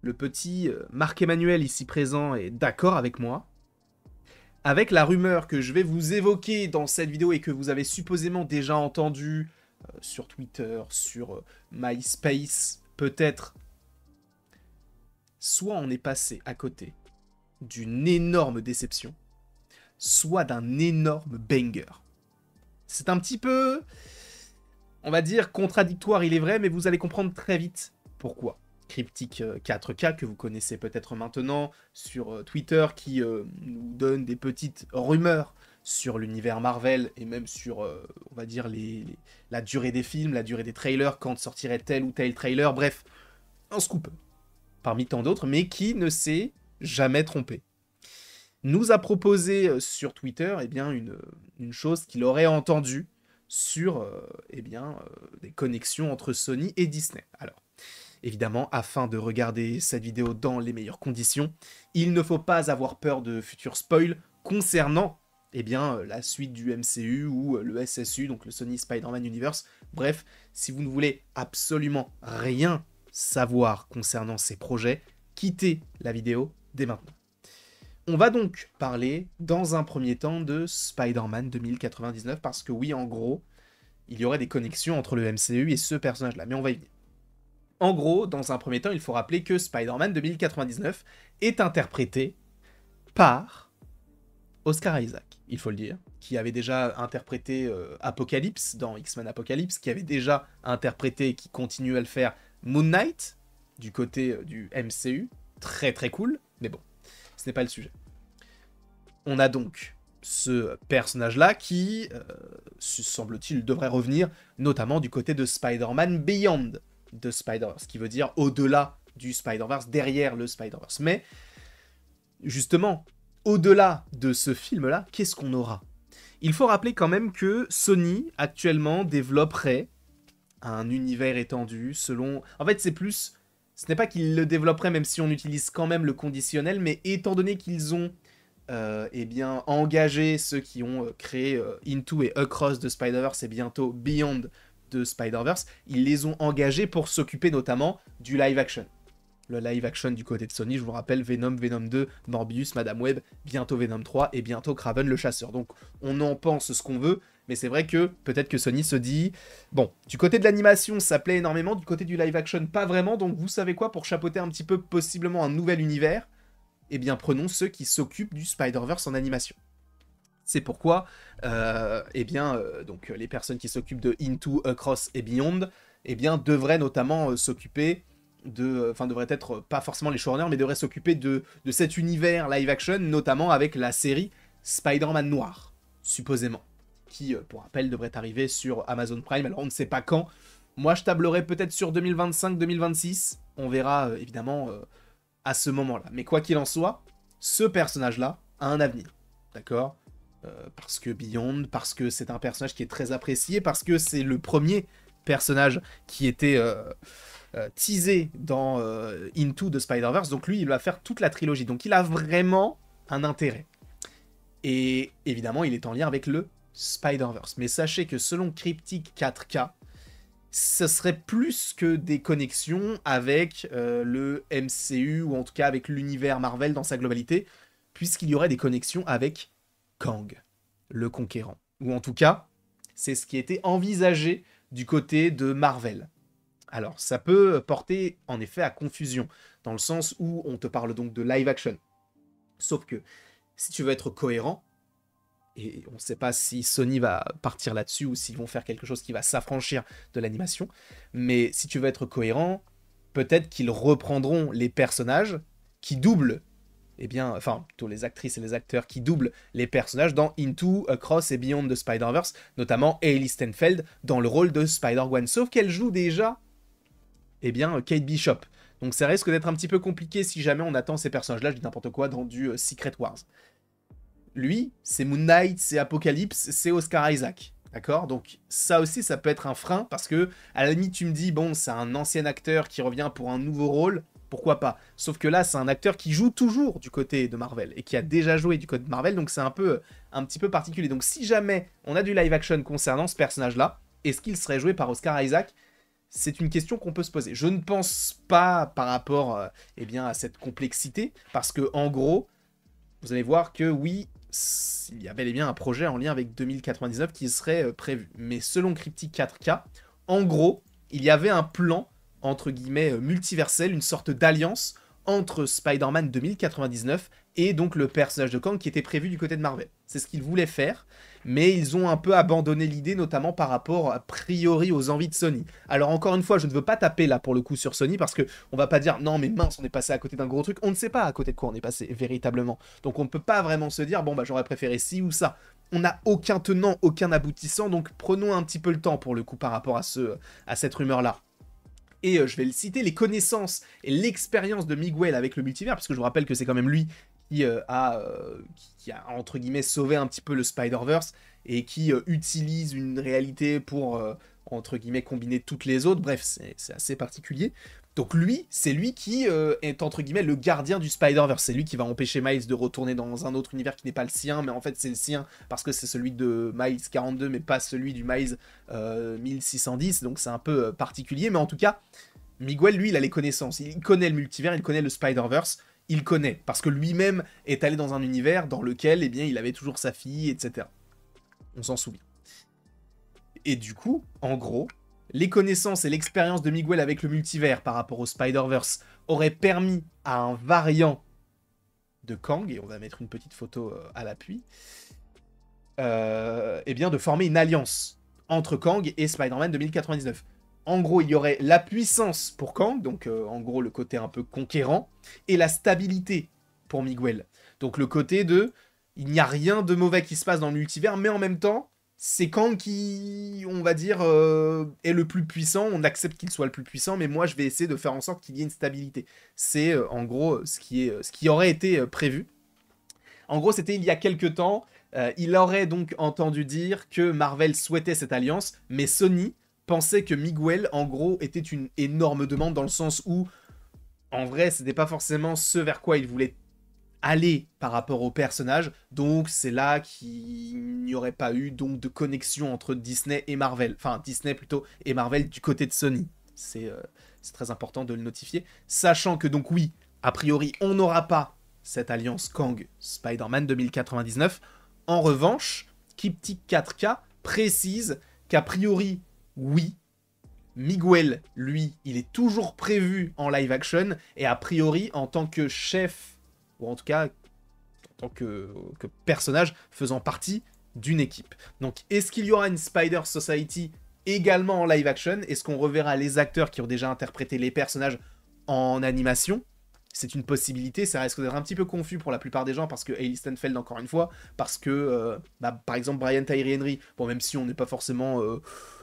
le petit Marc-Emmanuel ici présent est d'accord avec moi, avec la rumeur que je vais vous évoquer dans cette vidéo et que vous avez supposément déjà entendu sur Twitter, sur MySpace, peut-être, soit on est passé à côté d'une énorme déception, soit d'un énorme banger. C'est un petit peu, on va dire, contradictoire, il est vrai, mais vous allez comprendre très vite pourquoi. Cryptic 4K, que vous connaissez peut-être maintenant sur Twitter, qui nous donne des petites rumeurs sur l'univers Marvel, et même sur, on va dire, la durée des films, la durée des trailers, quand sortirait tel ou tel trailer, bref, un scoop, parmi tant d'autres, mais qui ne s'est jamais trompé. Nous a proposé sur Twitter une chose qu'il aurait entendue sur des connexions entre Sony et Disney. Alors, évidemment, afin de regarder cette vidéo dans les meilleures conditions, il ne faut pas avoir peur de futurs spoils concernant la suite du MCU ou le SSU, donc le Sony Spider-Man Universe. Bref, si vous ne voulez absolument rien savoir concernant ces projets, quittez la vidéo dès maintenant. On va donc parler dans un premier temps de Spider-Man 2099 parce que oui, en gros, il y aurait des connexions entre le MCU et ce personnage-là, mais on va y venir. En gros, dans un premier temps, il faut rappeler que Spider-Man 2099 est interprété par Oscar Isaac, il faut le dire, qui avait déjà interprété Apocalypse dans X-Men Apocalypse, qui avait déjà interprété et qui continue à le faire Moon Knight, du côté du MCU, très très cool, mais bon. Ce n'est pas le sujet. On a donc ce personnage-là qui, semble-t-il, devrait revenir, notamment du côté de Spider-Man Beyond de Spider-Verse, qui veut dire au-delà du Spider-Verse, derrière le Spider-Verse. Mais, justement, au-delà de ce film-là, qu'est-ce qu'on aura ? Il faut rappeler quand même que Sony, actuellement, développerait un univers étendu selon... En fait, c'est plus... Ce n'est pas qu'ils le développeraient, même si on utilise quand même le conditionnel, mais étant donné qu'ils ont engagé ceux qui ont créé Into et Across de Spider-Verse et bientôt Beyond de Spider-Verse, ils les ont engagés pour s'occuper notamment du live-action. Le live-action du côté de Sony, je vous rappelle, Venom, Venom 2, Morbius, Madame Web, bientôt Venom 3 et bientôt Kraven le Chasseur. Donc on en pense ce qu'on veut, mais c'est vrai que peut-être que Sony se dit, bon, du côté de l'animation, ça plaît énormément, du côté du live-action, pas vraiment, donc vous savez quoi, pour chapeauter un petit peu possiblement un nouvel univers, eh bien prenons ceux qui s'occupent du Spider-Verse en animation. C'est pourquoi, donc les personnes qui s'occupent de Into, Across et Beyond, devraient notamment s'occuper devraient être, pas forcément les showrunners, mais devraient s'occuper de cet univers live-action, notamment avec la série Spider-Man Noir, supposément, qui, pour rappel, devrait arriver sur Amazon Prime, alors on ne sait pas quand. Moi, je tablerais peut-être sur 2025-2026, on verra, évidemment, à ce moment-là. Mais quoi qu'il en soit, ce personnage-là a un avenir, d'accord ? Parce que Beyond, parce que c'est un personnage qui est très apprécié, parce que c'est le premier personnage qui était... teasé dans Into the Spider-Verse, donc lui il va faire toute la trilogie, donc il a vraiment un intérêt. Et évidemment il est en lien avec le Spider-Verse, mais sachez que selon Cryptic 4K, ce serait plus que des connexions avec le MCU, ou en tout cas avec l'univers Marvel dans sa globalité, puisqu'il y aurait des connexions avec Kang, le Conquérant, ou en tout cas, c'est ce qui était envisagé du côté de Marvel. Alors, ça peut porter en effet à confusion, dans le sens où on te parle donc de live action. Sauf que, si tu veux être cohérent, et on ne sait pas si Sony va partir là-dessus ou s'ils vont faire quelque chose qui va s'affranchir de l'animation, mais si tu veux être cohérent, peut-être qu'ils reprendront les personnages qui doublent, plutôt les actrices et les acteurs qui doublent les personnages dans Into, Across et Beyond the Spider-Verse, notamment Hailey Steinfeld dans le rôle de Spider-Gwen, sauf qu'elle joue déjà Kate Bishop. Donc ça risque d'être un petit peu compliqué si jamais on attend ces personnages-là, je dis n'importe quoi, dans du Secret Wars. Lui, c'est Moon Knight, c'est Apocalypse, c'est Oscar Isaac. D'accord ? Donc ça aussi, ça peut être un frein, parce que, à la limite, tu me dis, bon, c'est un ancien acteur qui revient pour un nouveau rôle, pourquoi pas ? Sauf que là, c'est un acteur qui joue toujours du côté de Marvel, et qui a déjà joué du côté de Marvel, donc c'est un petit peu particulier. Donc si jamais on a du live-action concernant ce personnage-là, est-ce qu'il serait joué par Oscar Isaac ? c'est une question qu'on peut se poser. Je ne pense pas par rapport eh bien, à cette complexité, parce que en gros, vous allez voir que oui, il y a bel et bien un projet en lien avec 2099 qui serait prévu. Mais selon Cryptic 4K, en gros, il y avait un plan, entre guillemets, multiversel, une sorte d'alliance entre Spider-Man 2099 et donc le personnage de Kang qui était prévu du côté de Marvel. C'est ce qu'ils voulaient faire, mais ils ont un peu abandonné l'idée, notamment par rapport, a priori, aux envies de Sony. Alors encore une fois, je ne veux pas taper là pour le coup sur Sony, parce que on va pas dire, non mais mince, on est passé à côté d'un gros truc, on ne sait pas à côté de quoi on est passé, véritablement. Donc on ne peut pas vraiment se dire, bon bah j'aurais préféré ci ou ça. On n'a aucun tenant, aucun aboutissant, donc prenons un petit peu le temps pour le coup par rapport à cette rumeur-là. Et je vais le citer, les connaissances et l'expérience de Miguel avec le multivers, parce que je vous rappelle que c'est quand même lui qui a, entre guillemets, sauvé un petit peu le Spider-Verse, et qui utilise une réalité pour, entre guillemets, combiner toutes les autres. Bref, c'est assez particulier. Donc lui, c'est lui qui est, entre guillemets, le gardien du Spider-Verse. C'est lui qui va empêcher Miles de retourner dans un autre univers qui n'est pas le sien, mais en fait c'est le sien, parce que c'est celui de Miles 42, mais pas celui du Miles 1610, donc c'est un peu particulier, mais en tout cas, Miguel, lui, il a les connaissances. Il connaît le multivers, il connaît le Spider-Verse, il connaît, parce que lui-même est allé dans un univers dans lequel, eh bien, il avait toujours sa fille, etc. On s'en souvient. Et du coup, en gros, les connaissances et l'expérience de Miguel avec le multivers par rapport au Spider-Verse auraient permis à un variant de Kang, et on va mettre une petite photo à l'appui, eh bien, de former une alliance entre Kang et Spider-Man 2099. En gros, il y aurait la puissance pour Kang, donc en gros le côté un peu conquérant, et la stabilité pour Miguel. Donc le côté de, il n'y a rien de mauvais qui se passe dans le multivers, mais en même temps, c'est Kang qui, on va dire, est le plus puissant. On accepte qu'il soit le plus puissant, mais moi je vais essayer de faire en sorte qu'il y ait une stabilité. C'est en gros ce qui aurait été prévu. En gros, c'était il y a quelques temps. Il aurait donc entendu dire que Marvel souhaitait cette alliance, mais Sony pensait que Miguel, en gros, était une énorme demande dans le sens où, en vrai, c'était pas forcément ce vers quoi il voulait aller par rapport au personnage. Donc, c'est là qu'il n'y aurait pas eu donc de connexion entre Disney et Marvel. Enfin, Disney plutôt et Marvel du côté de Sony. C'est très important de le notifier. Sachant que donc oui, a priori, on n'aura pas cette alliance Kang Spider-Man 2099. En revanche, Cryptic 4K précise qu'a priori, oui, Miguel, lui, il est toujours prévu en live action, et a priori, en tant que chef, ou en tout cas, en tant que personnage faisant partie d'une équipe. Donc, est-ce qu'il y aura une Spider Society également en live action? Est-ce qu'on reverra les acteurs qui ont déjà interprété les personnages en animation? C'est une possibilité, ça risque d'être un petit peu confus pour la plupart des gens, parce que Hailey Steinfeld, encore une fois, parce que, par exemple, Brian Tyree Henry, bon, même si on n'est pas forcément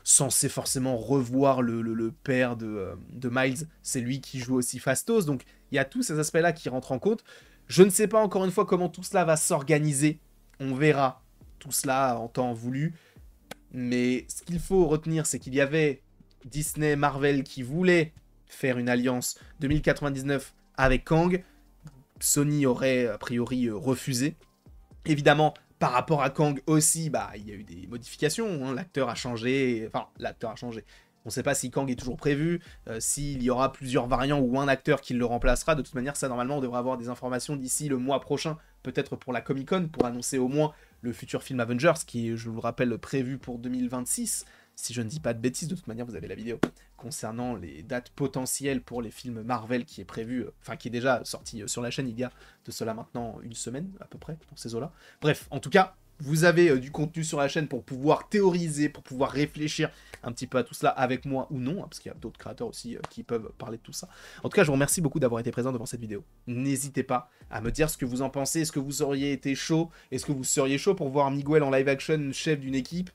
censé forcément revoir le père de Miles, c'est lui qui joue aussi Phastos, donc il y a tous ces aspects-là qui rentrent en compte. Je ne sais pas, encore une fois, comment tout cela va s'organiser, on verra tout cela en temps voulu, mais ce qu'il faut retenir, c'est qu'il y avait Disney, Marvel qui voulaient faire une alliance 2099 avec Kang. Sony aurait a priori refusé. Évidemment, par rapport à Kang aussi, bah, il y a eu des modifications, hein. L'acteur a changé, enfin, l'acteur a changé. On ne sait pas si Kang est toujours prévu, s'il y aura plusieurs variants ou un acteur qui le remplacera. De toute manière, ça, normalement, on devrait avoir des informations d'ici le mois prochain, peut-être pour la Comic-Con, pour annoncer au moins le futur film Avengers, qui est, je vous le rappelle, prévu pour 2026. Si je ne dis pas de bêtises, de toute manière, vous avez la vidéo concernant les dates potentielles pour les films Marvel qui est prévu, enfin qui est déjà sorti sur la chaîne il y a de cela maintenant une semaine à peu près, dans ces eaux-là. Bref, en tout cas, vous avez du contenu sur la chaîne pour pouvoir théoriser, pour pouvoir réfléchir un petit peu à tout cela avec moi ou non, hein, parce qu'il y a d'autres créateurs aussi qui peuvent parler de tout ça. En tout cas, je vous remercie beaucoup d'avoir été présent devant cette vidéo. N'hésitez pas à me dire ce que vous en pensez, est-ce que vous auriez été chaud, est-ce que vous seriez chaud pour voir Miguel en live action, chef d'une équipe?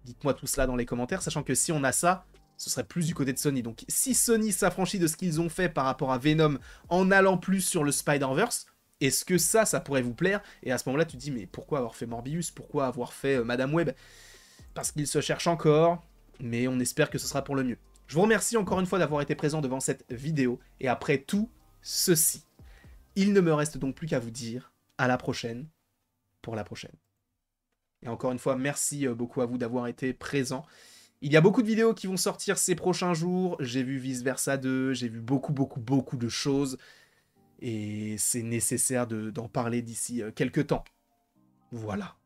Dites-moi tout cela dans les commentaires, sachant que si on a ça, ce serait plus du côté de Sony. Donc si Sony s'affranchit de ce qu'ils ont fait par rapport à Venom en allant plus sur le Spider-Verse, est-ce que ça pourrait vous plaire? Et à ce moment-là, tu te dis, mais pourquoi avoir fait Morbius? Pourquoi avoir fait Madame Web? Parce qu'ils se cherchent encore, mais on espère que ce sera pour le mieux. Je vous remercie encore une fois d'avoir été présent devant cette vidéo, et après tout ceci, il ne me reste donc plus qu'à vous dire à la prochaine, pour la prochaine. Et encore une fois, merci beaucoup à vous d'avoir été présent. Il y a beaucoup de vidéos qui vont sortir ces prochains jours. J'ai vu Vice Versa 2, j'ai vu beaucoup de choses. Et c'est nécessaire d'en parler d'ici quelques temps. Voilà.